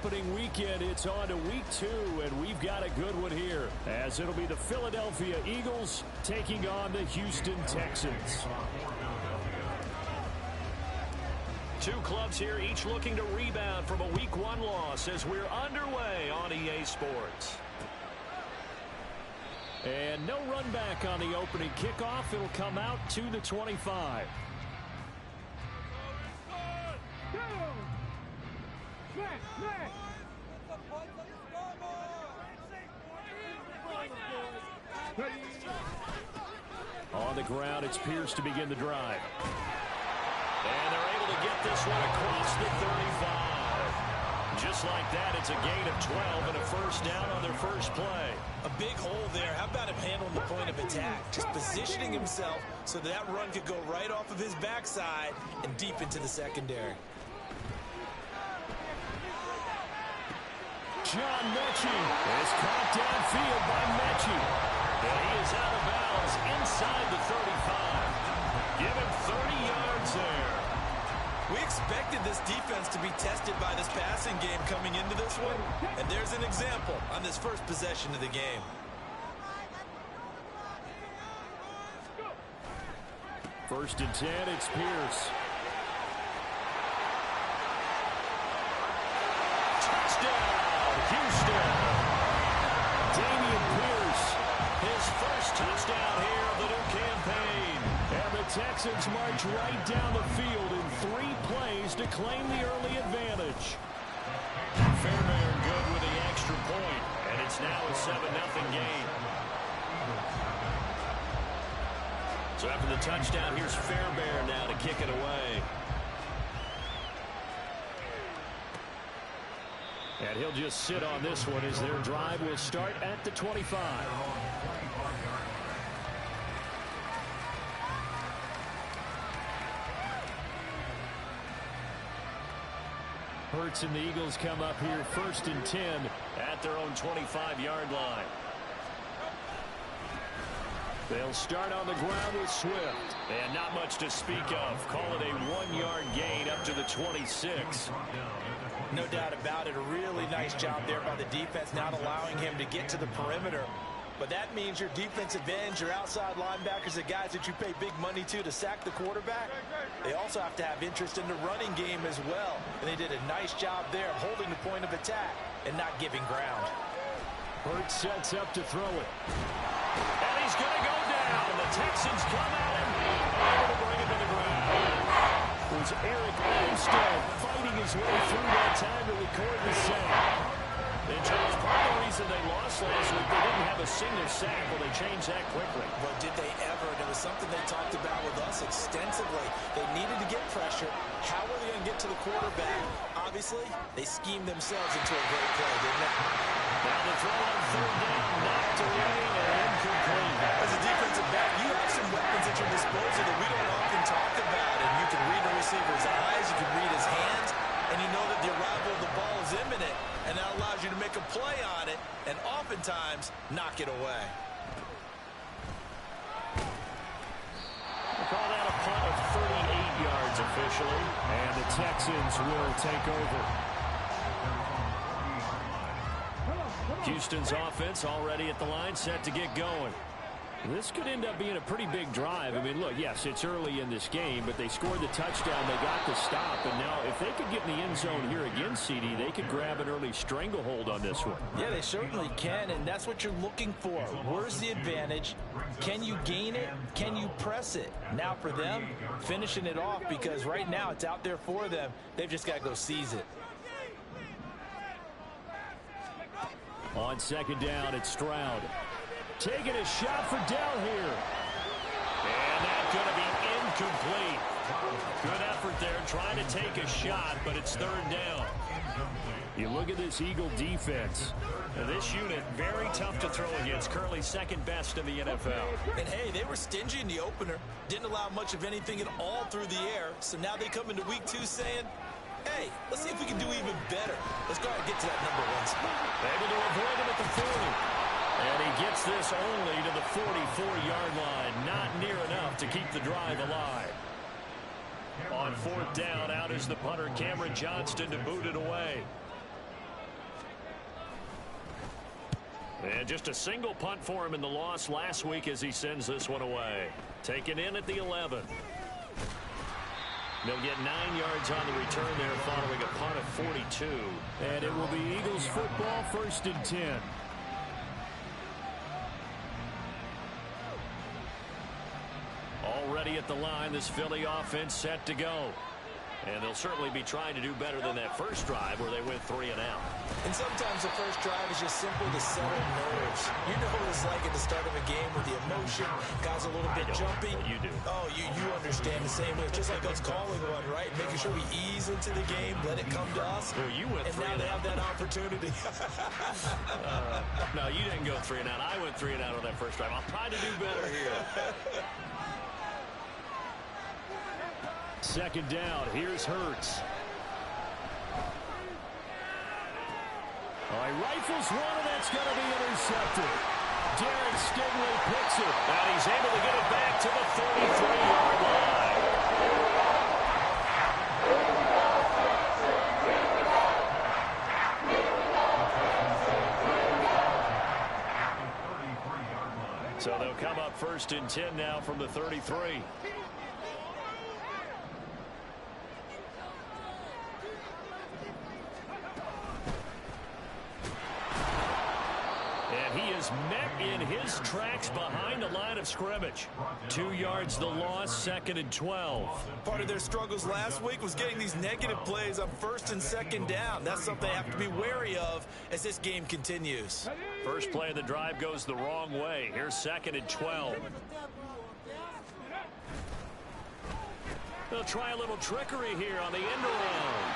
opening weekend, it's on to week 2, and we've got a good one here, as it'll be the Philadelphia Eagles taking on the Houston Texans. Two clubs here, each looking to rebound from a week 1 loss as we're underway on EA Sports. And no run back on the opening kickoff. It'll come out to the 25. On the ground, it's Pierce to begin the drive. And they're able to get this one across the 35. Just like that, it's a gain of 12 and a first down on their first play. A big hole there. How about him handling the point of attack? Just positioning himself so that run could go right off of his backside and deep into the secondary. John Mechie is caught downfield by Mechie. And he is out of bounds inside the 35. Give him 30 yards there. We expected this defense to be tested by this passing game coming into this one. And there's an example on this first possession of the game. First and 10, it's Pierce. Touchdown, Houston. Dameon Pierce, his first touchdown here of the new campaign. And the Texans march right down the field in 3 plays to claim the early advantage. Fairbairn good with the extra point, and it's now a 7-0 game. So after the touchdown, here's Fairbairn now to kick it away. And he'll just sit on this one as their drive will start at the 25. Hurts and the Eagles come up here first and 10 at their own 25-yard line. They'll start on the ground with Swift. And not much to speak of. Call it a 1-yard gain up to the 26. No doubt about it. A really nice job there by the defense, not allowing him to get to the perimeter. But that means your defensive ends, your outside linebackers, the guys that you pay big money to sack the quarterback, they also have to have interest in the running game as well. And they did a nice job there of holding the point of attack and not giving ground. Hurts sets up to throw it. And he's going to go down. The Texans come at him and to bring it to the ground. It was Eric Armstead fighting his way through that time to record the sack. And Charles, part of the reason they lost last week, they didn't have a single sack. Well, they changed that quickly. But did they ever? And it was something they talked about with us extensively. They needed to get pressure. How were they going to get to the quarterback? Obviously, they schemed themselves into a great play, didn't they? Now the throw on third down, knocked away and incomplete. As a defensive back, you have some weapons at your disposal that we don't often talk about. And you can read the receiver's eyes, you can read his hands, and you know that the arrival of the ball is imminent. And that allows you to make a play on it and oftentimes knock it away. We'll call that a punt of 38 yards officially. And the Texans will take over. Houston's offense already at the line, set to get going. This could end up being a pretty big drive. I mean, look, yes, it's early in this game, but they scored the touchdown. They got the stop. And now if they could get in the end zone here again, CD, they could grab an early stranglehold on this one. Yeah, they certainly can, and that's what you're looking for. Where's the advantage? Can you gain it? Can you press it? Now for them, finishing it off, because right now it's out there for them. They've just got to go seize it. On second down, it's Stroud. Taking a shot for Dell here. And that's going to be incomplete. Good effort there trying to take a shot, but it's third down. You look at this Eagle defense. Now this unit, very tough to throw against. Currently second best in the NFL. And hey, they were stingy in the opener. Didn't allow much of anything at all through the air. So now they come into week 2 saying, hey, let's see if we can do even better. Let's go ahead and get to that number 1 spot. Able to avoid him at the 40. And he gets this only to the 44-yard line. Not near enough to keep the drive alive. On fourth down, out is the punter, Cameron Johnston, to boot it away. And just a single punt for him in the loss last week as he sends this one away. Taken in at the 11. They'll get 9 yards on the return there following a punt of 42. And it will be Eagles football, 1st and 10. Already at the line, this Philly offense set to go. And they'll certainly be trying to do better than that first drive where they went 3 and out. And sometimes the first drive is just simple to settle nerves. You know what it's like at the start of a game with the emotion, guys a little bit jumpy. You do. Oh, you understand the same way. Just like us calling one, right? Making sure we ease into the game, let it come to us. Well, you went and 3 now and they have that opportunity. No, you didn't go 3 and out. I went 3 and out on that first drive. I'll try to do better here. 2nd down. Here's Hurts. He rifles one, and that's going to be intercepted. Derek Stingley picks it. And he's able to get it back to the 33-yard line. So they'll come up 1st and 10 now from the 33. And he is met in his tracks behind the line of scrimmage. 2 yards the loss, 2nd and 12. Part of their struggles last week was getting these negative plays on 1st and 2nd down. That's something they have to be wary of as this game continues. First play of the drive goes the wrong way. Here's 2nd and 12. They'll try a little trickery here on the end around.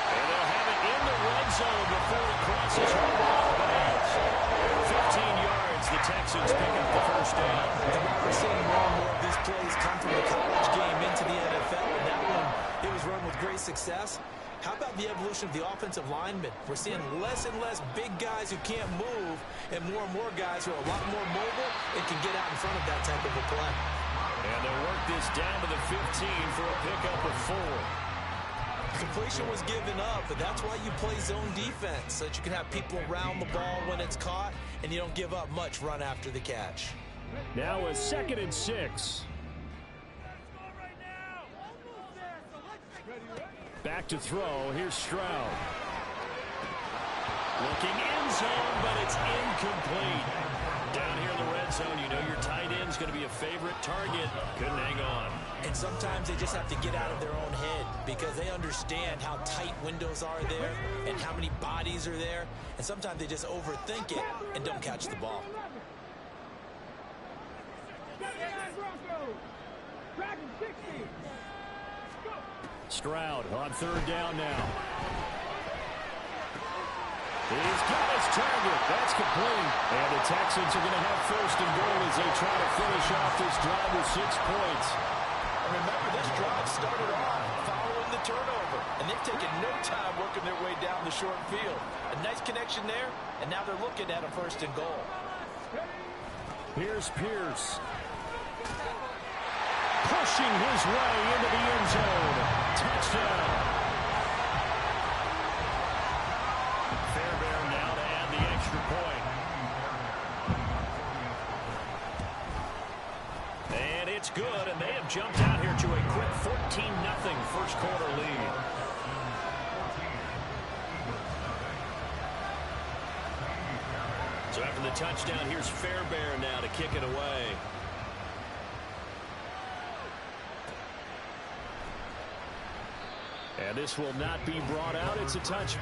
And they'll have it in the red zone before it crosses over off the bounds. 15 yards, the Texans pick up the first down. And we're seeing more and more of these plays come from the college game into the NFL. And that one, it was run with great success. How about the evolution of the offensive linemen? We're seeing less and less big guys who can't move and more guys who are a lot more mobile and can get out in front of that type of a play. And they'll work this down to the 15 for a pickup of 4. Completion was given up, but that's why you play zone defense, so that you can have people around the ball when it's caught, and you don't give up much run after the catch. Now a 2nd and 6. Back to throw. Here's Stroud. Looking end zone, but it's incomplete. Down here in the red zone, you know your tight end's going to be a favorite target. Couldn't hang on. And sometimes they just have to get out of their own head because they understand how tight windows are there and how many bodies are there. And sometimes they just overthink it and don't catch the ball. Stroud on 3rd down now. He's got his target. That's complete. And the Texans are going to have 1st and goal as they try to finish off this drive with 6 points. And remember, this drive started off following the turnover, and they've taken no time working their way down the short field. A nice connection there, and now they're looking at a 1st and goal. Here's Pierce. Pushing his way into the end zone. Touchdown. Fairbairn now to add the extra point. And it's good, and they have jumped out here to a quick 14-0 first quarter lead. So after the touchdown, here's Fairbairn now to kick it away. And this will not be brought out. It's a touch.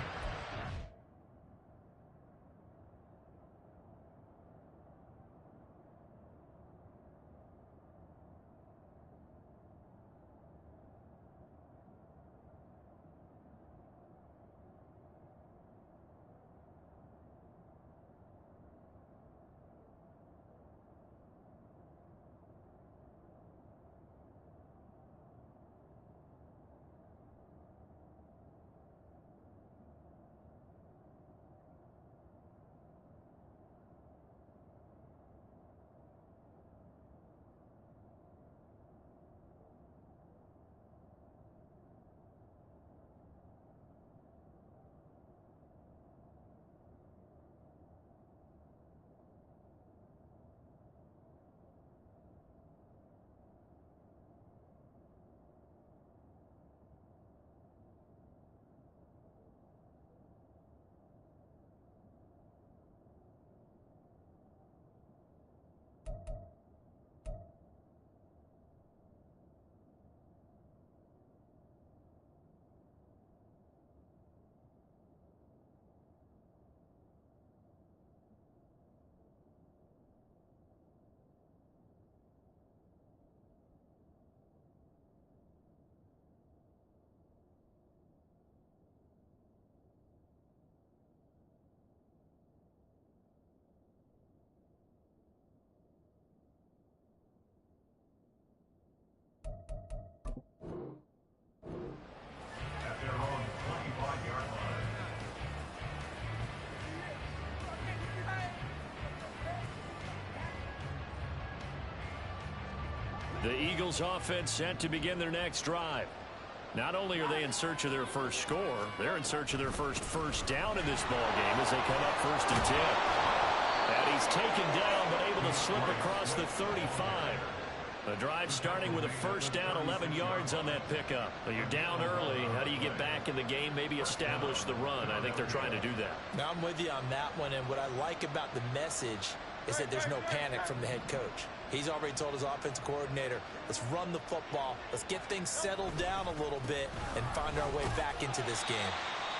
The Eagles offense set to begin their next drive. Not only are they in search of their first score, they're in search of their first down in this ball game as they come up 1st and 10. And he's taken down but able to slip across the 35. The drive starting with a 1st down, 11 yards on that pickup. But you're down early. How do you get back in the game, maybe establish the run? I think they're trying to do that. Now I'm with you on that one, and what I like about the message is that there's no panic from the head coach. He's already told his offensive coordinator, let's run the football, let's get things settled down a little bit and find our way back into this game.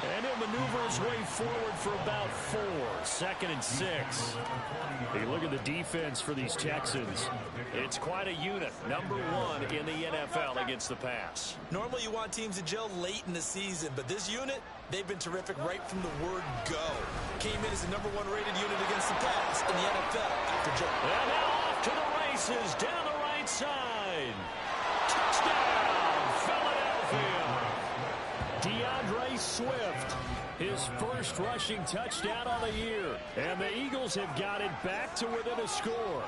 And he'll maneuver his way forward for about 4. 2nd and 6. Hey, look at the defense for these Texans. It's quite a unit. Number 1 in the NFL against the pass. Normally you want teams to gel late in the season, but this unit, they've been terrific right from the word go. Came in as the number 1 rated unit against the pass in the NFL after Joe. And now off to the races down the right side. Touchdown, Philadelphia. Swift, his first rushing touchdown on the year. And the Eagles have got it back to within a score.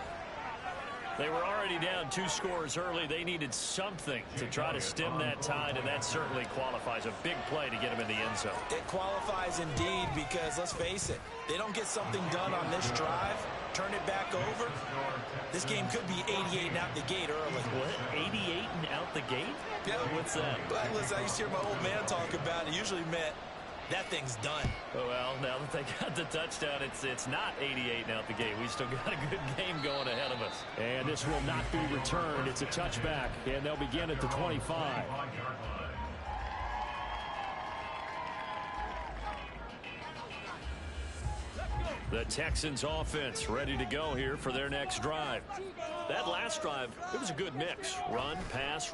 They were already down 2 scores early. They needed something to try to stem that tide, and that certainly qualifies. A big play to get them in the end zone. It qualifies indeed because, let's face it, they don't get something done on this drive, turn it back over, this game could be 88 and out the gate early. What? 88 and out the gate? Yeah. What's that? But listen, I used to hear my old man talk about it. It usually meant that thing's done. Well, now that they got the touchdown, it's not 88 and out the gate. We still got a good game going ahead of us. And this will not be returned. It's a touchback, and they'll begin at the 25. The Texans offense ready to go here for their next drive. That last drive, it was a good mix. Run, pass,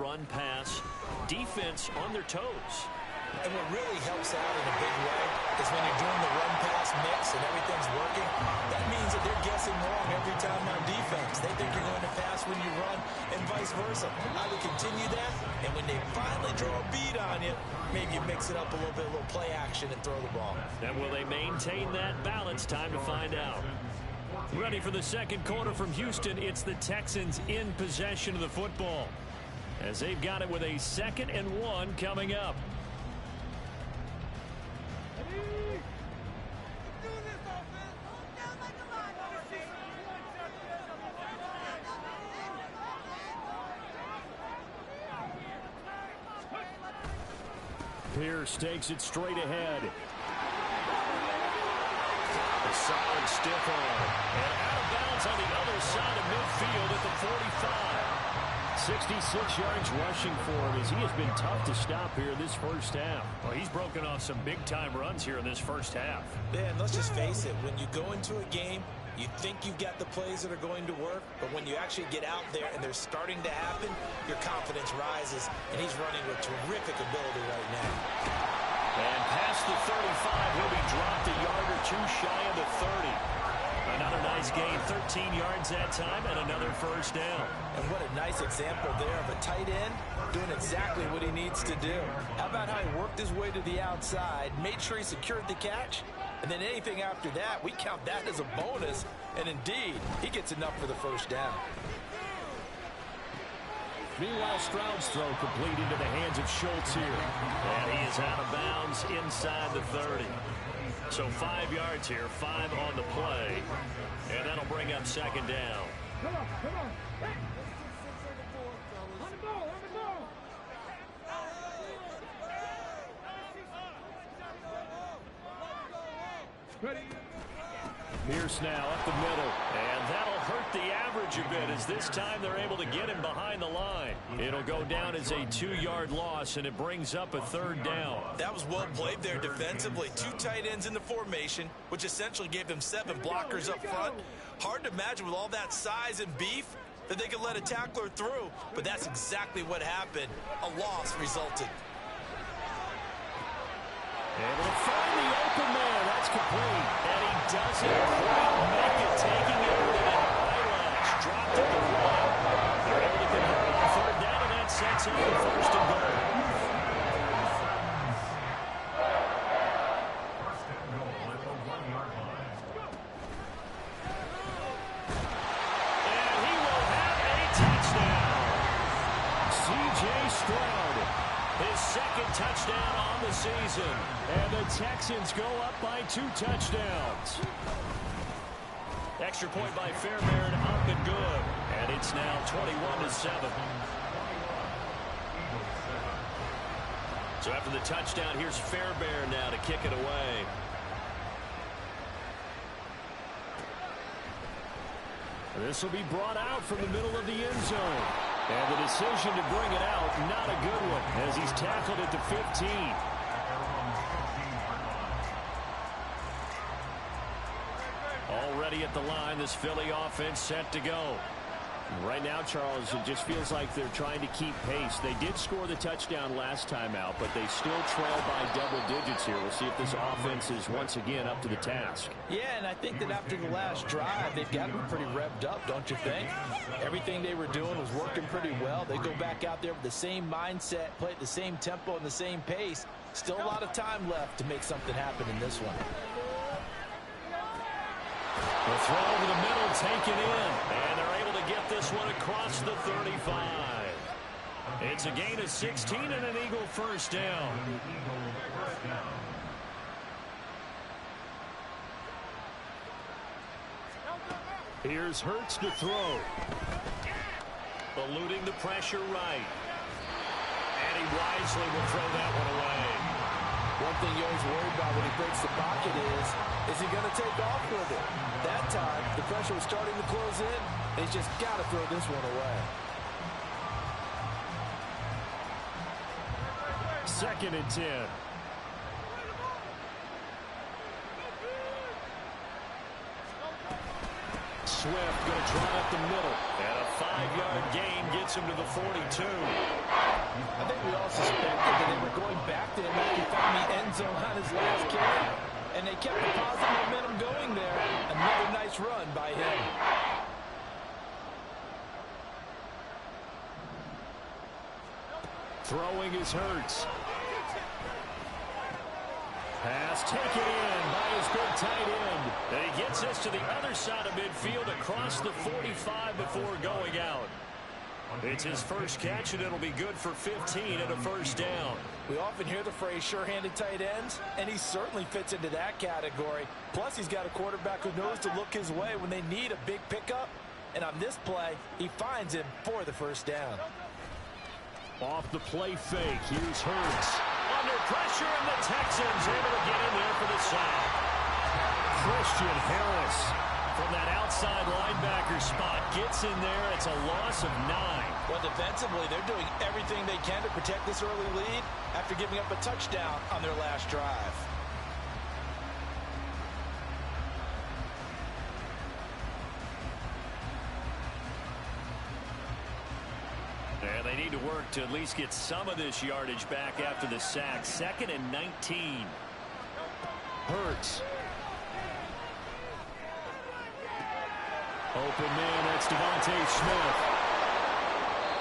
defense on their toes. And what really helps out in a big way is when you're doing the run-pass mix and everything's working, that means that they're guessing wrong every time on defense. They think you're going to pass when you run and vice versa. I would continue that, and when they finally draw a beat on you, maybe you mix it up a little bit, a little play action and throw the ball. And will they maintain that balance? Time to find out. Ready for the second quarter from Houston. It's the Texans in possession of the football as they've got it with a 2nd and 1 coming up. Pierce takes it straight ahead. A solid stiff arm. And out of bounds on the other side of midfield at the 45. 66 yards rushing for him as he has been tough to stop here this first half. Well, he's broken off some big-time runs here in this first half. Yeah, and let's just face it. When you go into a game, you think you've got the plays that are going to work, but when you actually get out there and they're starting to happen, your confidence rises, and he's running with terrific ability right now. And past the 35, he'll be dropped a yard or 2 shy of the 30. Another nice gain, 13 yards that time, and another first down. And what a nice example there of a tight end doing exactly what he needs to do. How about how he worked his way to the outside, made sure he secured the catch, and then anything after that, we count that as a bonus. And indeed, he gets enough for the first down. Meanwhile, Stroud's throw complete into the hands of Schultz here. And he is out of bounds inside the 30. So 5 yards here, 5 on the play. And that'll bring up 2nd down. Come on. On the ball. Ready. Pierce now up the middle, and that'll hurt the average a bit as this time they're able to get him behind the line. It'll go down as a 2-yard loss, and it brings up a 3rd down. That was well played there defensively. 2 tight ends in the formation, which essentially gave them 7 blockers up front. Hard to imagine with all that size and beef that they could let a tackler through, but that's exactly what happened. A loss resulted. Able to find the open man. That's complete. And he doesn't quite make it, taking it over to the highlights. Dropped at the 1. They're able to convert on 3rd down, and that sets up the 1st and goal. And he will have a touchdown. Stroud. His second touchdown on the season. And the Texans go up by 2 touchdowns. Extra point by Fairbairn, up and good. And it's now 21-7. So after the touchdown, here's Fairbairn now to kick it away. This will be brought out from the middle of the end zone. And the decision to bring it out, not a good one, as he's tackled at the 15. Already at the line, this Philly offense set to go. Right now, Charles, it just feels like they're trying to keep pace. They did score the touchdown last time out, but they still trail by double digits here. We'll see if this offense is once again up to the task. Yeah, and I think that after the last drive, they've got to be pretty revved up, don't you think? Everything they were doing was working pretty well. They go back out there with the same mindset, play at the same tempo and the same pace. Still a lot of time left to make something happen in this one. The throw over the middle, taken in, and they're able to get this one across the 35. It's a gain of 16 and an Eagle first down. Here's Hurts to throw. Eluding the pressure right. And he wisely will throw that one away. One thing you always worry about when he breaks the pocket is he going to take off with it? That time, the pressure was starting to close in, and he's just got to throw this one away. 2nd and 10. Swift going to try up the middle. And a 5-yard gain gets him to the 42. I think we all suspected that they were going back to him after he found the end zone on his last carry. And they kept the positive momentum going there. Another nice run by him. Throwing is Hurts. Pass taken in by his big tight end. And he gets this to the other side of midfield across the 45 before going out. It's his first catch, and it'll be good for 15 and a first down. We often hear the phrase sure-handed tight ends, and he certainly fits into that category. Plus, he's got a quarterback who knows to look his way when they need a big pickup. And on this play, he finds him for the first down. Off the play fake, here's Hurts. Under pressure, and the Texans able to get in there for the sack. Christian Harris from that outside linebacker spot gets in there. It's a loss of 9. Well, defensively, they're doing everything they can to protect this early lead after giving up a touchdown on their last drive. And they need to work to at least get some of this yardage back after the sack. 2nd and 19. Hurts. Open man, that's Devontae Smith.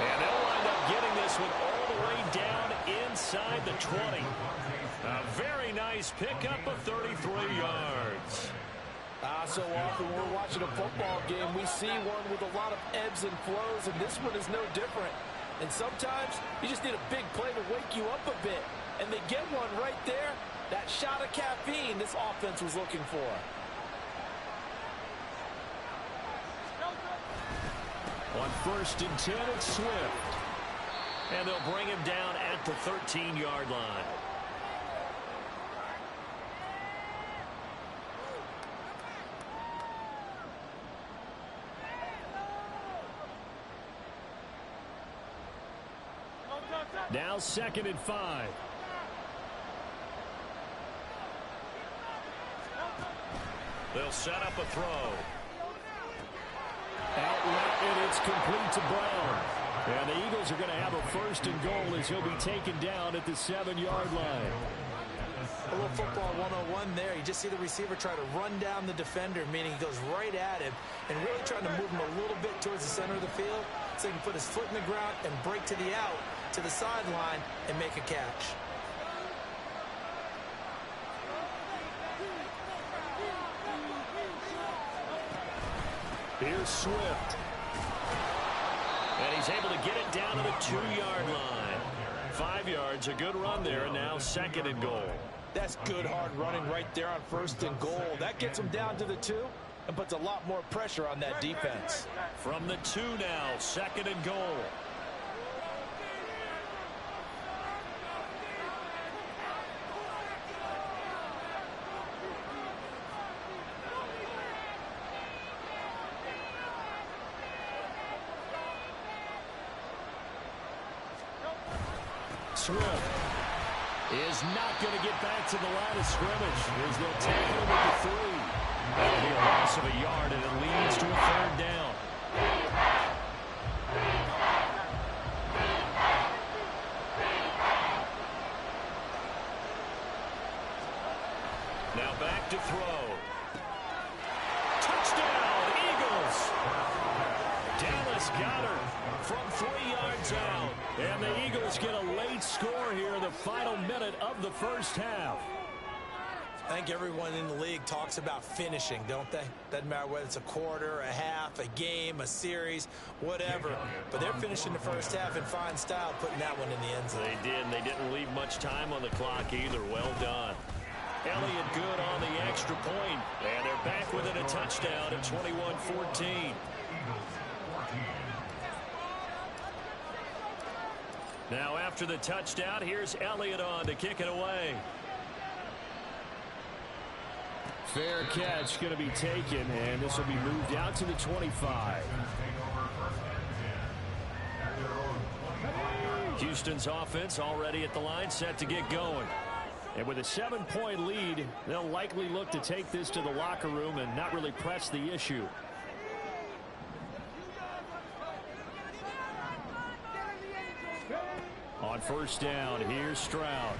And they'll wind up getting this one all the way down inside the 20. A very nice pickup of 33 yards. So often when we're watching a football game, we see one with a lot of ebbs and flows, and this one is no different. And sometimes you just need a big play to wake you up a bit. And they get one right there. That shot of caffeine this offense was looking for. On 1st and 10, it's Swift. And they'll bring him down at the 13-yard line. Now 2nd and 5. They'll set up a throw. Out route, and it's complete to Brown. And the Eagles are going to have a 1st and goal as he'll be taken down at the 7-yard line. A little football 101 there. You just see the receiver try to run down the defender, meaning he goes right at him and really trying to move him a little bit towards the center of the field so he can put his foot in the ground and break to the out, to the sideline, and make a catch. Here's Swift. And he's able to get it down to the 2-yard line. 5 yards, a good run there, and now 2nd and goal. That's good hard running right there on 1st and goal. That gets them down to the 2 and puts a lot more pressure on that defense. From the 2 now, 2nd and goal. Swift is not going to get back to the line of scrimmage as they'll tackle him at the 3. That'll be a loss of a yard, and it leads to a 3rd down. Now back to throw. Touchdown, Eagles! Dallas got her from 3 yards out. And the Eagles get a late score here in the final minute of the first half. I think everyone in the league talks about finishing, don't they? Doesn't matter whether it's a quarter, a half, a game, a series, whatever. But they're finishing the first half in fine style, putting that one in the end zone. They did, and they didn't leave much time on the clock either. Well done. Elliott good on the extra point, and they're back within a touchdown at 21-14. Now after the touchdown, here's Elliott on to kick it away. Fair catch going to be taken, and this will be moved out to the 25. Houston's offense already at the line, set to get going. And with a 7-point lead, they'll likely look to take this to the locker room and not really press the issue. On 1st down, here's Stroud.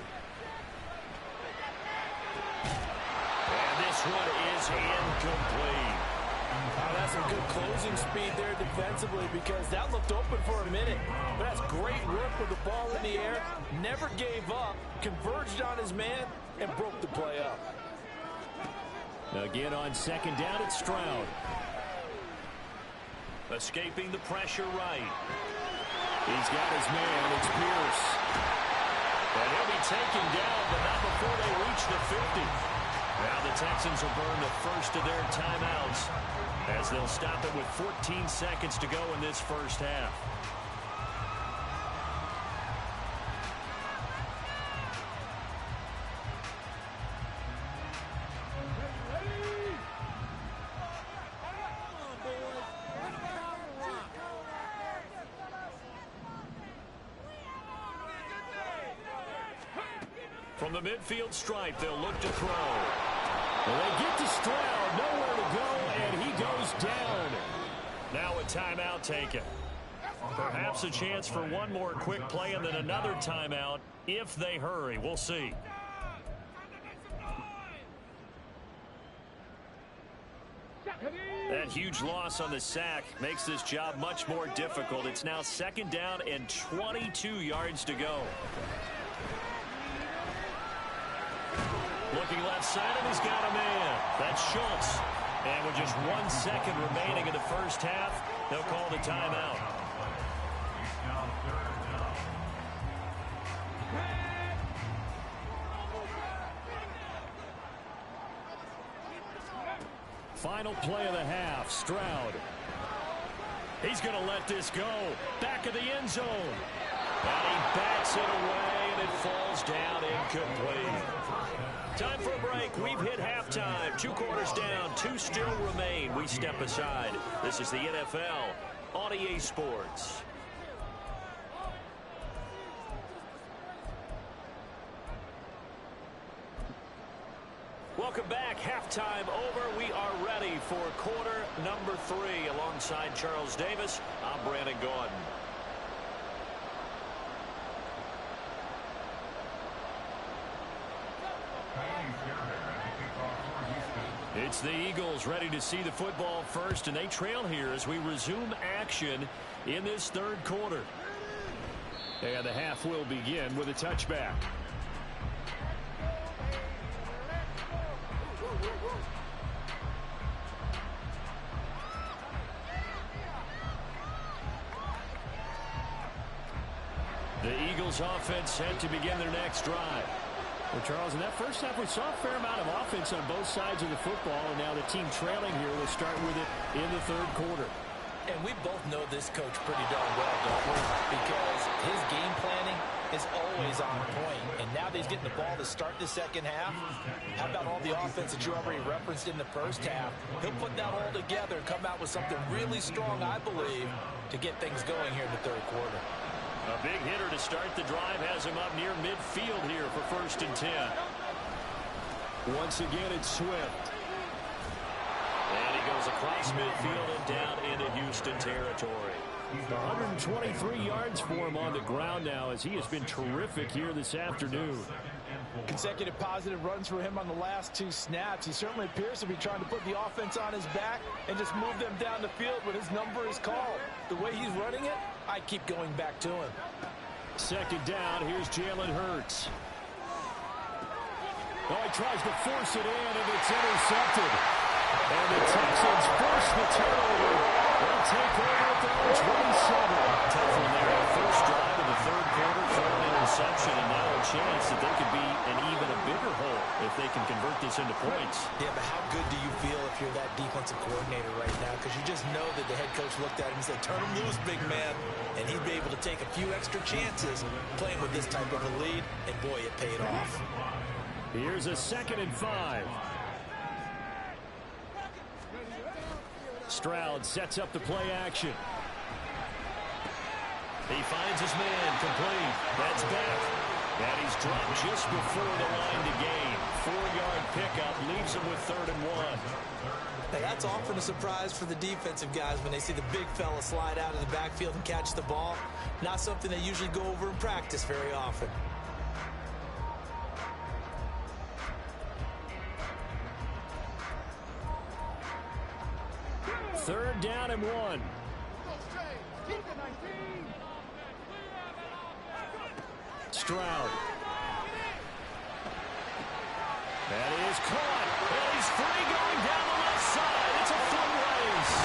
And this one is incomplete. Oh, that's some good closing speed there defensively because that looked open for a minute. But that's great work with the ball in the air. Never gave up, converged on his man, and broke the play up. Again on 2nd down, it's Stroud. Escaping the pressure right. He's got his man. It's Pierce. And he'll be taken down, but not before they reach the 50. Now the Texans will burn the first of their timeouts as they'll stop it with 14 seconds to go in this first half. From the midfield stripe, they'll look to throw. Well, they get to Stroud, nowhere to go, and he goes down. Now a timeout taken. Perhaps a chance for one more quick play and then another timeout if they hurry. We'll see. That huge loss on the sack makes this job much more difficult. It's now 2nd down and 22 yards to go. Looking left side, and he's got a man. That's Schultz. And with just 1 second remaining in the first half, they'll call the timeout. Final play of the half, Stroud. He's going to let this go. Back of the end zone. And he bats it away, and it falls down incomplete. Time for a break. We've hit halftime. 2 quarters down. 2 still remain. We step aside. This is the NFL on EA Sports. Welcome back. Halftime over. We are ready for quarter number 3. Alongside Charles Davis, I'm Brandon Gordon. It's the Eagles ready to see the football first, and they trail here as we resume action in this 3rd quarter. And the half will begin with a touchback. The Eagles Eagles offense set to begin their next drive. Well, Charles, in that first half, we saw a fair amount of offense on both sides of the football, and now the team trailing here will start with it in the third quarter. And we both know this coach pretty darn well, don't we? Because his game planning is always on point. And now that he's getting the ball to start the second half, how about all the offense that you already referenced in the first half? He'll put that all together and come out with something really strong, I believe, to get things going here in the third quarter. A big hitter to start the drive has him up near midfield here for 1st and 10. Once again, it's Swift. And he goes across midfield and down into Houston territory. 123 yards for him on the ground now as he has been terrific here this afternoon. Consecutive positive runs for him on the last 2 snaps. He certainly appears to be trying to put the offense on his back and just move them down the field when his number is called. The way he's running it, I keep going back to him. 2nd down, here's Jalen Hurts. Oh, he tries to force it in, and it's intercepted. And the Texans force the turnover. They'll take over at their own 27. Tough one there. First drive of the third quarter for an interception, and now a chance that they could be an even a bigger hole if they can convert this into points. Yeah, but how good do you feel if you're that defensive coordinator right now? Because you just know that the head coach looked at him and said, turn him loose, big man. And he'd be able to take a few extra chances playing with this type of a lead, and boy, it paid off. Here's a 2nd and 5. Stroud sets up the play action. He finds his man complete. That's back. And he's dropped just before the line to gain. 4-yard pickup leaves him with 3rd and 1. Now, that's often a surprise for the defensive guys when they see the big fella slide out of the backfield and catch the ball. Not something they usually go over in practice very often. 3rd down and 1. Stroud. That is caught. And he's free going down the left side. It's a foot race.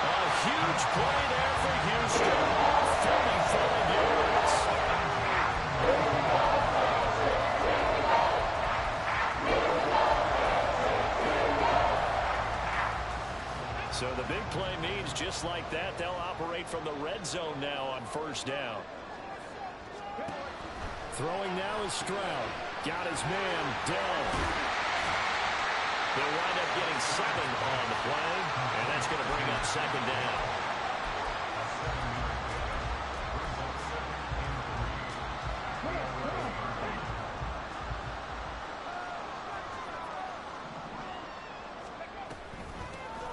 A huge play there for Houston. 35 yards. So the big play means just like that, they'll operate from the red zone now on 1st down. Throwing now is Stroud. Got his man, Dell. They'll wind up getting 7 on the play, and that's going to bring up 2nd down.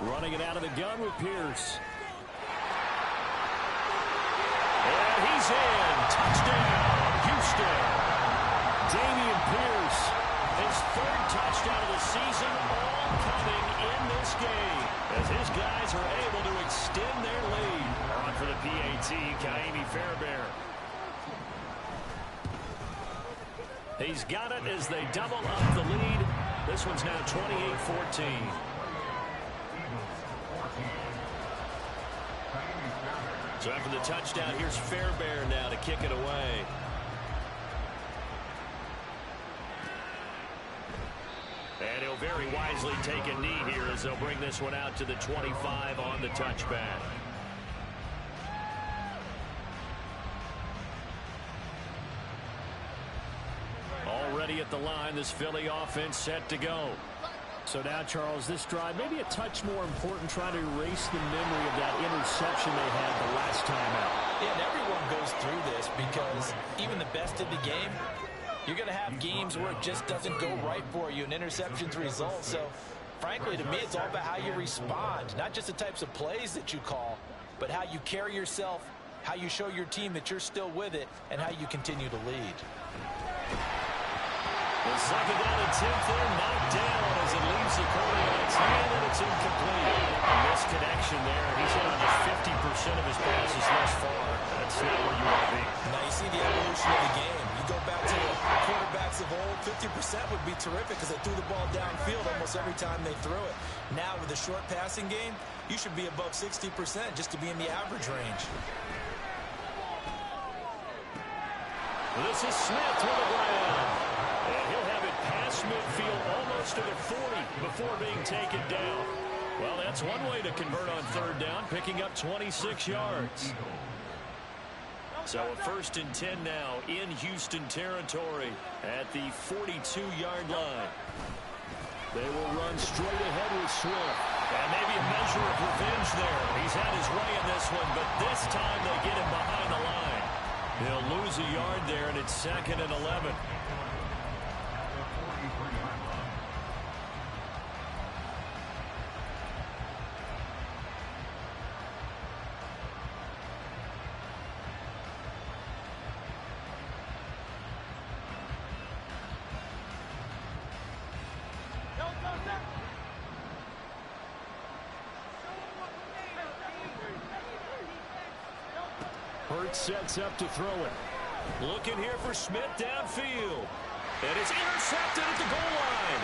Running it out of the gun with Pierce. And he's in. Touchdown, Houston. Damian Pierce. His 3rd touchdown of the season, all coming in this game, as his guys are able to extend their lead. On for the PAT, Kaimi Fairbairn. He's got it as they double up the lead. This one's now 28-14. So after the touchdown, here's Fairbairn now to kick it away. And he'll very wisely take a knee here as they'll bring this one out to the 25 on the touchback. Already at the line, this Philly offense set to go. So now, Charles, this drive maybe a touch more important, trying to erase the memory of that interception they had the last time out. Yeah, and everyone goes through this because even the best of the game, you're going to have games where it just doesn't go right for you and interceptions result. So, frankly, to me, it's all about how you respond, not just the types of plays that you call, but how you carry yourself, how you show your team that you're still with it, and how you continue to lead. The 2nd down and 10th there, knocked down as it leaves the corner in its hand, and it's incomplete. A misconnection there. He's hit on just 50% of his passes thus far. That's not where you want to be. Now you see the evolution of the game. You go back to the quarterbacks of old, 50% would be terrific because they threw the ball downfield almost every time they threw it. Now with the short passing game, you should be above 60% just to be in the average range. This is Smith with the ground. And he'll have it past midfield almost to the 40 before being taken down. Well, that's one way to convert on third down, picking up 26 yards. So a 1st and 10 now in Houston territory at the 42-yard line. They will run straight ahead with Swift. And maybe a measure of revenge there. He's had his way in this one, but this time they get him behind the line. He'll lose a yard there, and it's 2nd and 11. Sets up to throw it. Looking here for Smith downfield. And it's intercepted at the goal line.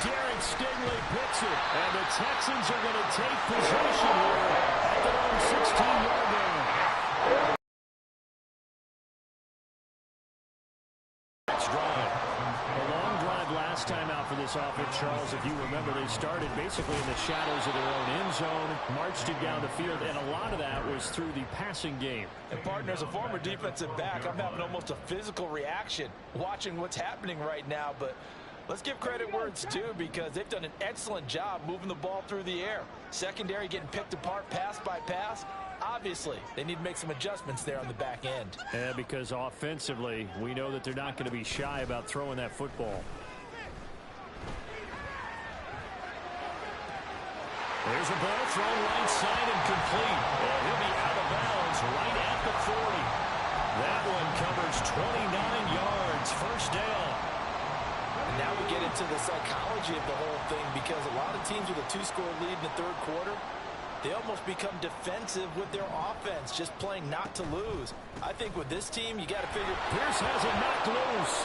Derek Stingley picks it. And the Texans are going to take possession here at their own 16-yard line. Next drive. A long drive last time out for this offense, Charles. If you remember, they started basically in the shadows of their own end zone, marched it down the field, and a lot of that was through the passing game. And partner, as a former defensive back, I'm having almost a physical reaction watching what's happening right now. But let's give credit where it's due, because they've done an excellent job moving the ball through the air. Secondary getting picked apart pass by pass. Obviously, they need to make some adjustments there on the back end. Yeah, because offensively, we know that they're not going to be shy about throwing that football. There's a ball thrown right side and complete. And he'll be out of bounds right at the 40. That one covers 29 yards. First down. And now we get into the psychology of the whole thing, because a lot of teams with a 2-score lead in the third quarter, they almost become defensive with their offense, just playing not to lose. I think with this team, you got to figure. Pierce has it knocked loose.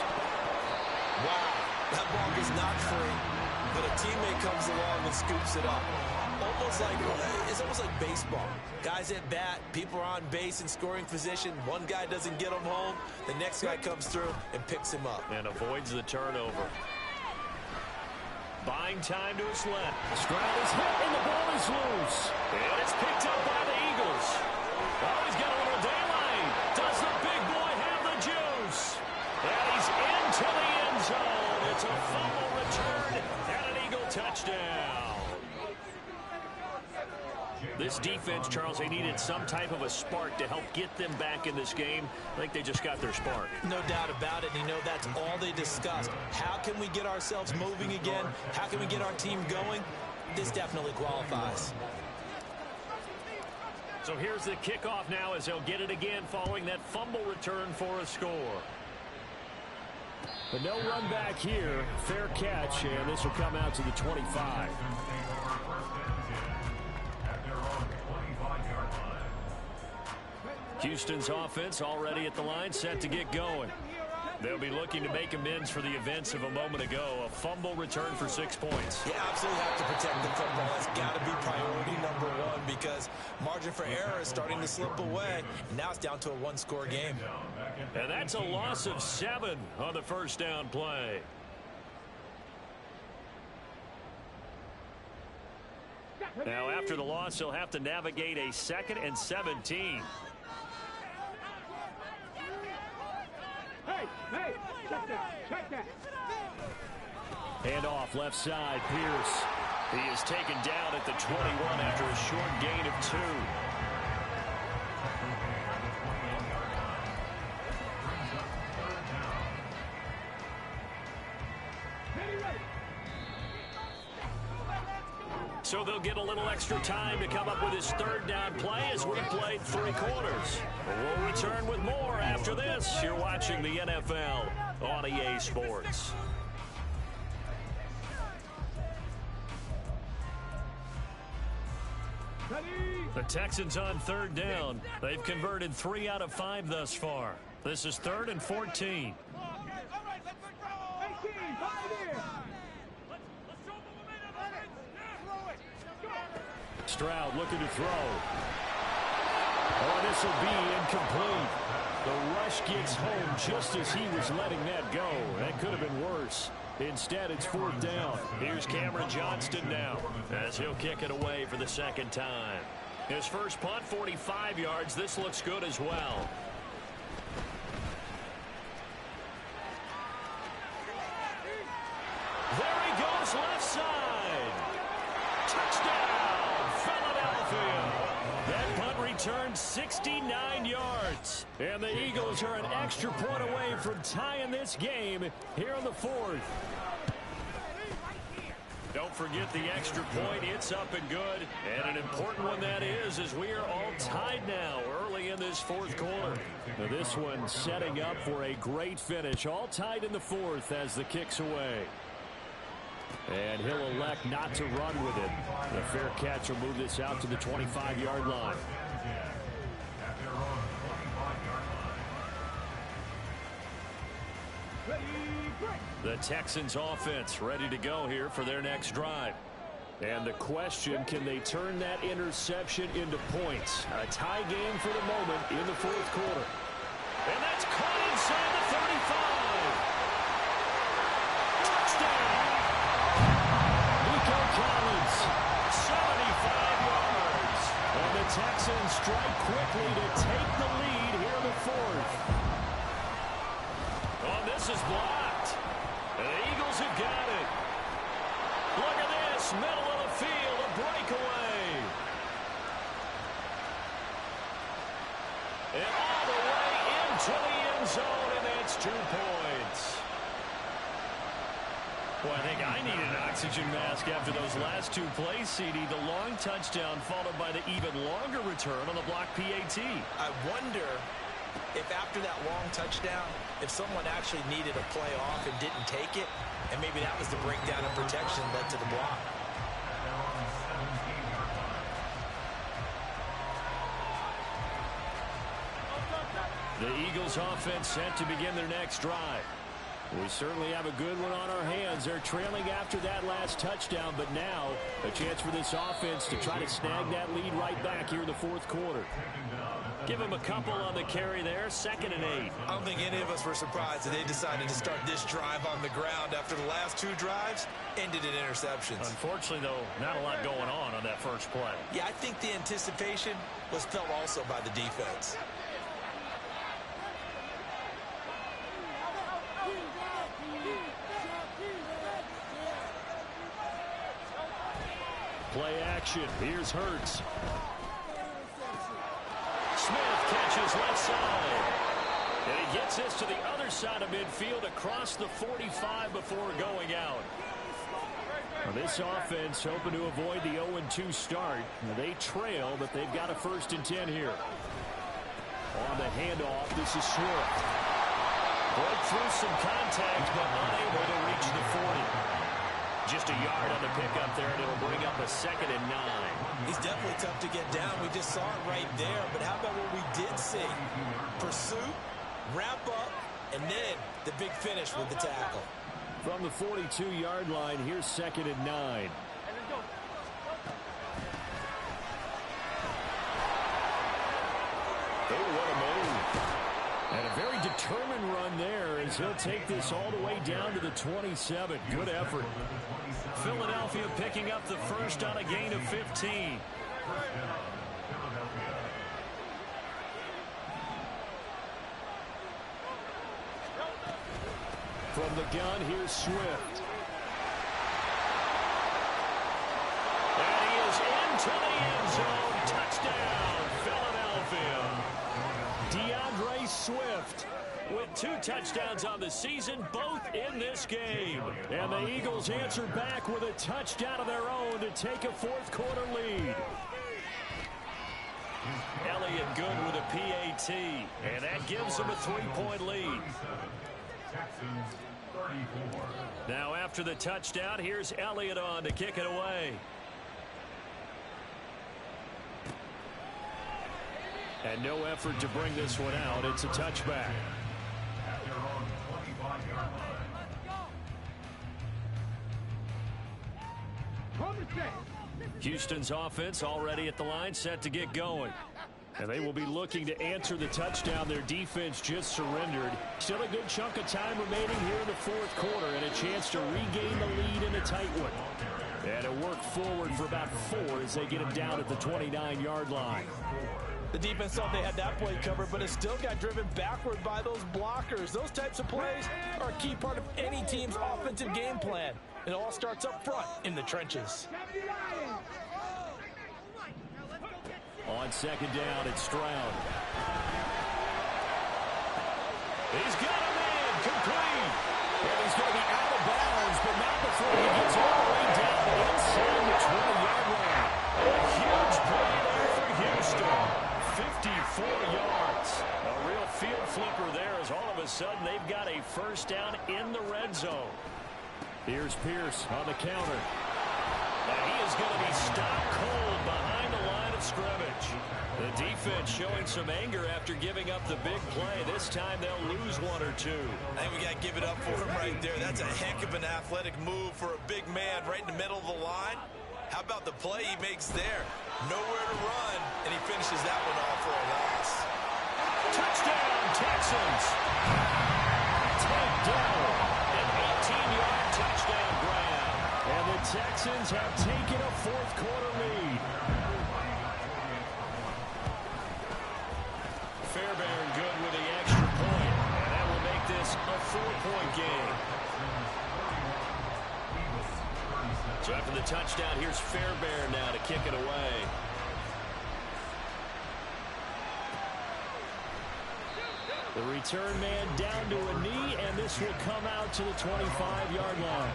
Wow, that ball is not free, but a teammate comes along and scoops it up. It's almost like baseball. Guys at bat, people are on base in scoring position. One guy doesn't get him home. The next guy comes through and picks him up. And avoids the turnover. Buying time to his left. Stroud is hit, and the ball is loose. And it's picked up by the Eagles. Oh, he's got a little daylight. Does the big boy have the juice? And he's into the end zone. It's a fumble return and an Eagle touchdown. This defense, Charles, they needed some type of a spark to help get them back in this game. I think they just got their spark. No doubt about it. You know, that's all they discussed. How can we get ourselves moving again? How can we get our team going? This definitely qualifies. So here's the kickoff now as they'll get it again following that fumble return for a score. But no run back here. Fair catch, and this will come out to the 25. Houston's offense already at the line, set to get going. They'll be looking to make amends for the events of a moment ago. A fumble return for 6 points. You absolutely have to protect the football. That's got to be priority number one, because margin for error is starting to slip away. And now it's down to a 1-score game. And that's a loss of 7 on the first down play. Now, after the loss, he'll have to navigate a 2nd and 17. Hey, check that. Hand off left side, Pierce. He is taken down at the 21 after a short gain of 2. So they'll get a little extra time to come up with his third down play as we played 3 quarters. We'll return with more after this. You're watching the NFL on EA Sports. The Texans on third down. They've converted 3 out of 5 thus far. This is 3rd and 14. Stroud looking to throw. Oh, this will be incomplete. The rush gets home just as he was letting that go. That could have been worse. Instead, it's 4th down. Here's Cameron Johnston now as he'll kick it away for the second time. His first punt, 45 yards. This looks good as well. There he goes, left side. Touchdown, Philadelphia. That punt returned 69 yards. And the Eagles are an extra point away from tying this game here in the 4th. Don't forget the extra point. It's up and good. And an important one that is, as we are all tied now early in this 4th quarter. Now this one setting up for a great finish. All tied in the 4th as the kick's away. And he'll elect not to run with it. The fair catch will move this out to the 25-yard line. The Texans offense ready to go here for their next drive. And the question, can they turn that interception into points? A tie game for the moment in the 4th quarter. And that's caught inside the 35. Touchdown! Nico Collins, 75 yards. And the Texans strike quickly to take the lead here in the 4th. Oh, this is blocked. And the Eagles have got it. Look at this, middle of the field, a breakaway. And all the way into the end zone, and that's 2 points. Well, I think I need an oxygen mask after those last 2 plays, CD. The long touchdown followed by the even longer return on the block PAT. I wonder if after that long touchdown, if someone actually needed a play off and didn't take it, and maybe that was the breakdown in protection that led to the block. The Eagles offense set to begin their next drive. We certainly have a good one on our hands. They're trailing after that last touchdown, but now a chance for this offense to try to snag that lead right back here in the 4th quarter. Give him a couple on the carry there, 2nd and 8. I don't think any of us were surprised that they decided to start this drive on the ground after the last 2 drives ended in interceptions. Unfortunately, though, not a lot going on that first play. Yeah, I think the anticipation was felt also by the defense. Play action. Here's Hurts. Smith catches left side. And he gets this to the other side of midfield across the 45 before going out. Well, this offense hoping to avoid the 0-2 start. They trail, but they've got a 1st and 10 here. On the handoff, this is Swift. Broke through some contact, but unable to reach the 40. Just a yard on the pickup there, and it'll bring up a 2nd and 9. He's definitely tough to get down. We just saw it right there. But how about what we did see? Pursuit, wrap up, and then the big finish with the tackle. From the 42-yard line, here's 2nd and 9. Oh, what a move. And a very determined run there as he'll take this all the way down to the 27. Good effort. Philadelphia picking up the first on a gain of 15. From the gun, here's Swift. And he is into the end zone. Touchdown, Philadelphia. DeAndre Swift with 2 touchdowns on the season, both in this game. And the Eagles answer back with a touchdown of their own to take a 4th quarter lead. Elliott good with a PAT, and that gives them a 3-point lead. Now after the touchdown, here's Elliott on to kick it away. And no effort to bring this one out. It's a touchback. Houston's offense already at the line, set to get going. And they will be looking to answer the touchdown their defense just surrendered. Still a good chunk of time remaining here in the fourth quarter and a chance to regain the lead in a tight one. And a work forward for about 4 as they get him down at the 29-yard line. The defense thought they had that play covered, but it still got driven backward by those blockers. Those types of plays are a key part of any team's offensive game plan. It all starts up front in the trenches. On second down, it's Stroud. He's got him in, complete. And he's going to be out of bounds, but not before he gets all the way down inside the 20-yard line. A huge play there for Houston. 54 yards. A real field flipper there as all of a sudden they've got a first down in the red zone. Here's Pierce on the counter. And he is going to be stopped cold behind the line of scrimmage. The defense showing some anger after giving up the big play. This time they'll lose 1 or 2. I think we got to give it up for him right there. That's a heck of an athletic move for a big man right in the middle of the line. How about the play he makes there? Nowhere to run, and he finishes that one off for a loss. Touchdown, Texans! Takedown. An 18-yard touchdown grab. And the Texans have taken a fourth quarter lead. Fairbairn good with the extra point. And that will make this a 4-point game. So after the touchdown, here's Fairbairn now to kick it away. The return man down to a knee, and this will come out to the 25-yard line.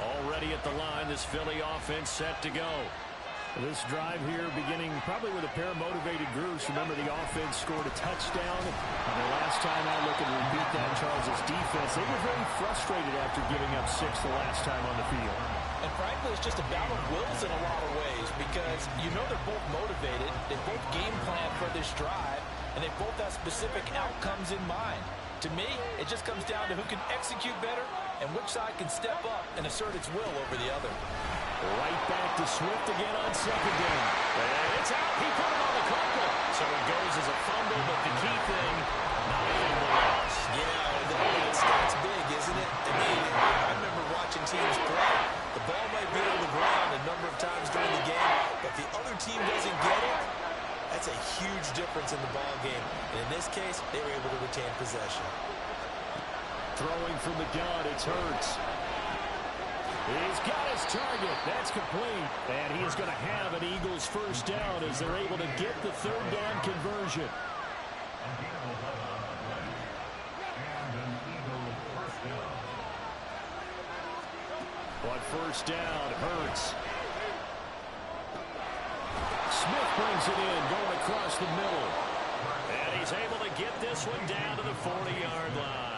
Already at the line, this Philly offense set to go. This drive here beginning probably with a pair of motivated groups. Remember, the offense scored a touchdown. And the last time I look and repeat that, Charles' defense, they were very frustrated after giving up 6 the last time on the field. And frankly, it's just a battle of wills in a lot of ways because you know they're both motivated. They both game plan for this drive, and they both have specific outcomes in mind. To me, it just comes down to who can execute better and which side can step up and assert its will over the other. Right back to Swift again on second down. And it's out. He put it on the carpet. So it goes as a fumble, but the key thing, not even the loss. Yeah, that starts big, isn't it? I mean, I remember watching teams play. The ball might be on the ground a number of times during the game, but the other team doesn't get it. That's a huge difference in the ball game. And in this case, they were able to retain possession. Throwing from the gun, it's Hurts. He's got his target. That's complete. And he is going to have an Eagles first down as they're able to get the third down conversion. On first down, Hurts. Smith brings it in, going across the middle. And he's able to get this one down to the 40-yard line.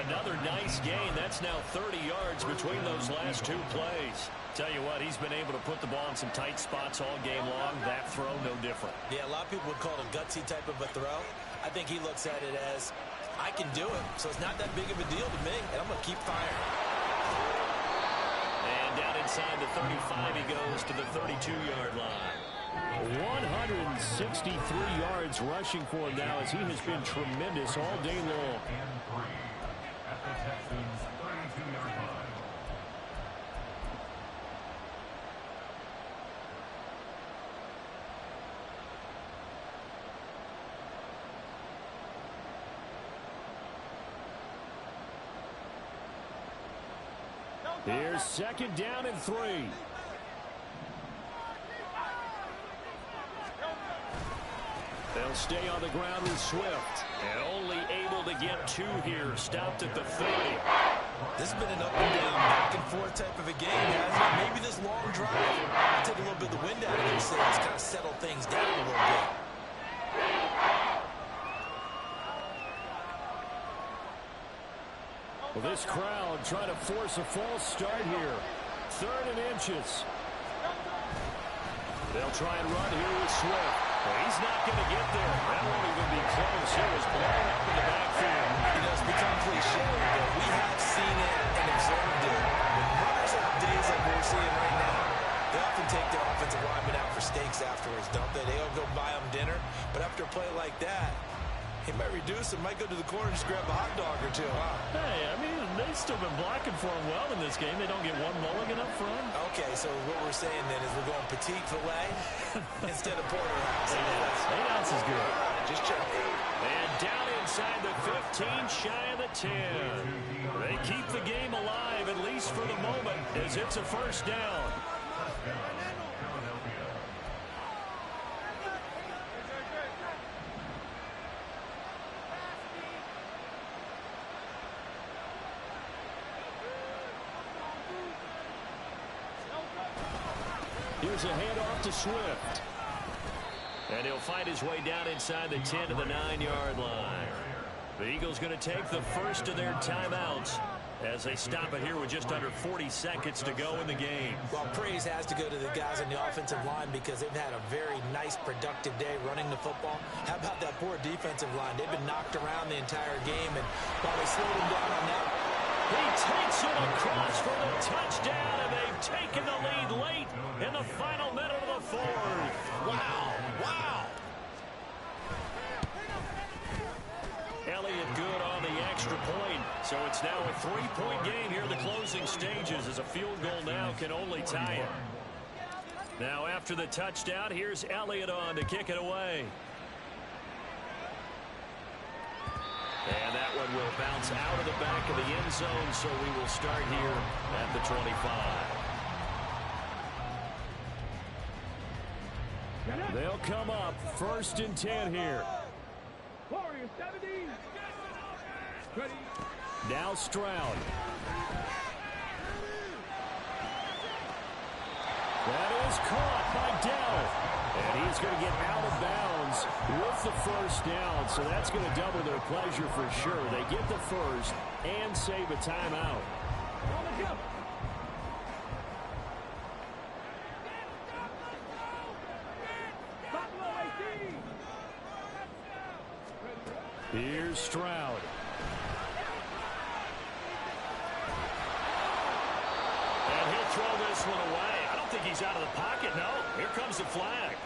Another nice gain. That's now 30 yards between those last 2 plays. Tell you what, he's been able to put the ball in some tight spots all game long. That throw, no different. Yeah, a lot of people would call it a gutsy type of a throw. I think he looks at it as, I can do it, so it's not that big of a deal to me, and I'm going to keep firing. And down inside the 35, he goes to the 32-yard line. 163 yards rushing for him now as he has been tremendous all day long. Here's second down and 3. They'll stay on the ground with Swift. And only able to get 2 here. Stopped at the 30. This has been an up and down, back and forth type of a game, hasn't it? Maybe this long drive will take a little bit of the wind out of their sails, kind of settle things down a little bit. Well, this crowd trying to force a false start here. 3rd and inches. They'll try and run here with Swift. Well, he's not going to get there. That won't even be close. He was blown up in the backfield. You know, it's become cliche, but we have seen it and observed it. When runners have days like we're seeing right now, they corner, just grab a hot dog or two, huh? Hey, I mean, they've still been blocking for him well in this game. They don't get one mulligan up front. Okay, so what we're saying then is we're going petite filet instead of porterhouse. 8 ounces is good. Just check. And down inside the 15, shy of the 10. They keep the game alive, at least for the moment, as it's a first down. Here's a handoff to Swift. And he'll find his way down inside the 10 to the 9-yard line. The Eagles going to take the first of their timeouts as they stop it here with just under 40 seconds to go in the game. Well, praise has to go to the guys on the offensive line because they've had a very nice, productive day running the football. How about that poor defensive line? They've been knocked around the entire game, and while they slowed them down on that, he takes it across for the touchdown, and they've taken the lead late in the final minute of the fourth. wow, wow. Elliott good on the extra point, so it's now a 3-point game here in the closing stages as a field goal now can only tie it. Now after the touchdown, here's Elliott on to kick it away. And that one will bounce out of the back of the end zone, so we will start here at the 25. They'll come up 1st and 10 here. Warriors 70. Ready. Now Stroud. That is caught by Dell. And he's going to get out of bounds with the first down. So that's going to double their pleasure for sure. They get the first and save a timeout. Here's Stroud. And he'll throw this one away. I don't think he's out of the pocket, no. Here comes the flag.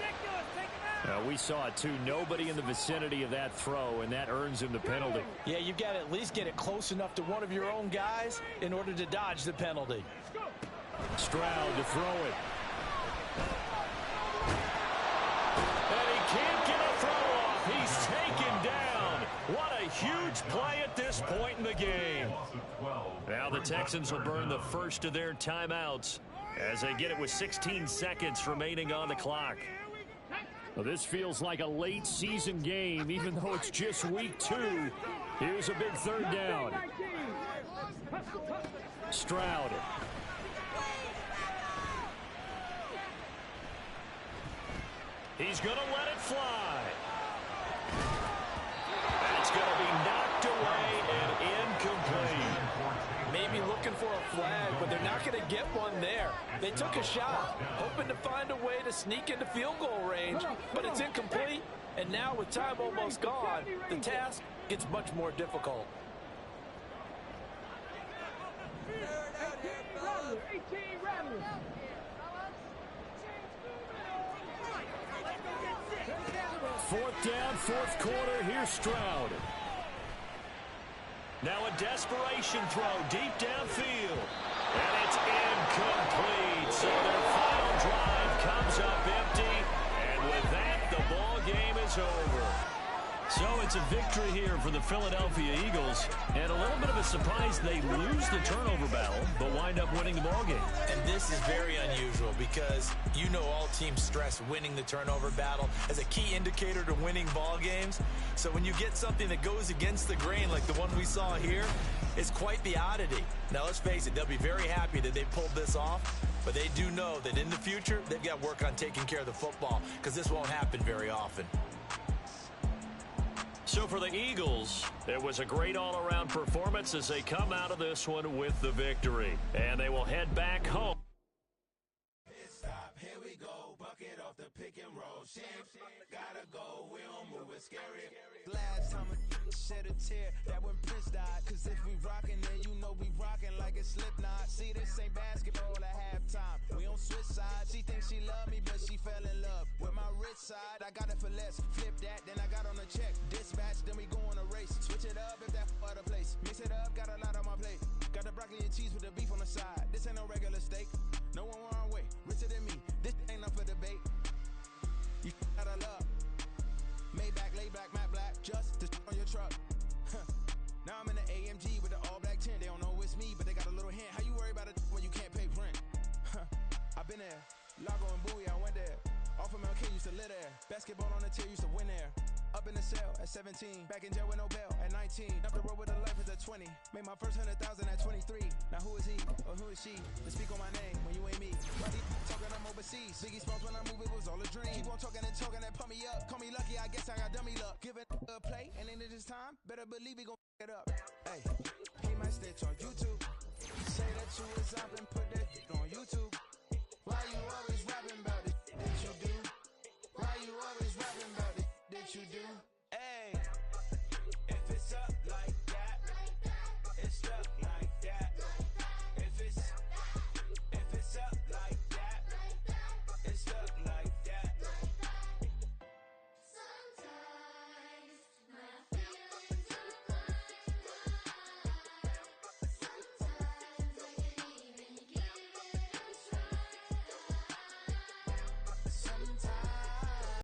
We saw it, too. Nobody in the vicinity of that throw, and that earns him the penalty. Yeah, you've got to at least get it close enough to one of your own guys in order to dodge the penalty. Stroud to throw it. And he can't get a throw off. He's taken down. What a huge play at this point in the game. Now the Texans will burn the first of their timeouts as they get it with 16 seconds remaining on the clock. Well, this feels like a late season game, even though it's just week 2. Here's a big third down. Stroud. He's going to let it fly. That's going to be knocked away and incomplete. Maybe looking for a flag, but they're not going to get one there. They took a shot, hoping to find a way to sneak into field goal range, but it's incomplete. And now with time almost gone, the task gets much more difficult. 18 Rattlers. Fourth down, fourth quarter. Here's Stroud. Now a desperation throw deep downfield. And it's incomplete. So their final drive comes up empty. And with that, the ball game is over. So it's a victory here for the Philadelphia Eagles. And a little bit of a surprise, they lose the turnover battle, but wind up winning the ball game. And this is very unusual because you know all teams stress winning the turnover battle as a key indicator to winning ball games. So when you get something that goes against the grain like the one we saw here, it's quite the oddity. Now let's face it, they'll be very happy that they pulled this off, but they do know that in the future they've got work on taking care of the football because this won't happen very often. So for the Eagles, it was a great all-around performance as they come out of this one with the victory. And they will head back home. Here we go, bucket off the pick and roll. Gotta go, we don't move it scary. Last time a shed a tear, that when Prince died. Cause if we rockin', then you know we rockin' like a Slipknot. See, this ain't basketball at halftime. We don't switch sides. She thinks she love me, but she fell in love with my rich side, I got it for less. Flip that, then I got on a check. Dispatch, then we go on a race. Switch it up if that other place. Mix it up, got a lot on my plate. Got the broccoli and cheese with the beef on the side. This ain't no regular steak. No one wrong way, richer than me. This ain't up for debate. You out of luck. Maybach, lay back, matte black, just to on your truck. Now I'm in the AMG with the all black tint. They don't know it's me, but they got a little hint. How you worry about it when you can't pay rent? I've been there. Lago and Bowie, I went there. Off of MLK, used to live there. Basketball on the tier, used to win there. Up in the cell at 17. Back in jail with no bail at 19. Up the road with a life is at 20. Made my first 100,000 at 23. Now who is he or who is she to speak on my name when you ain't me? Why they talking I'm overseas? Biggie Smalls when I move, it was all a dream. Keep on talking and pump me up. Call me lucky, I guess I got dummy luck. Give it a play, and then it is time. Better believe we gon' it up. Hey.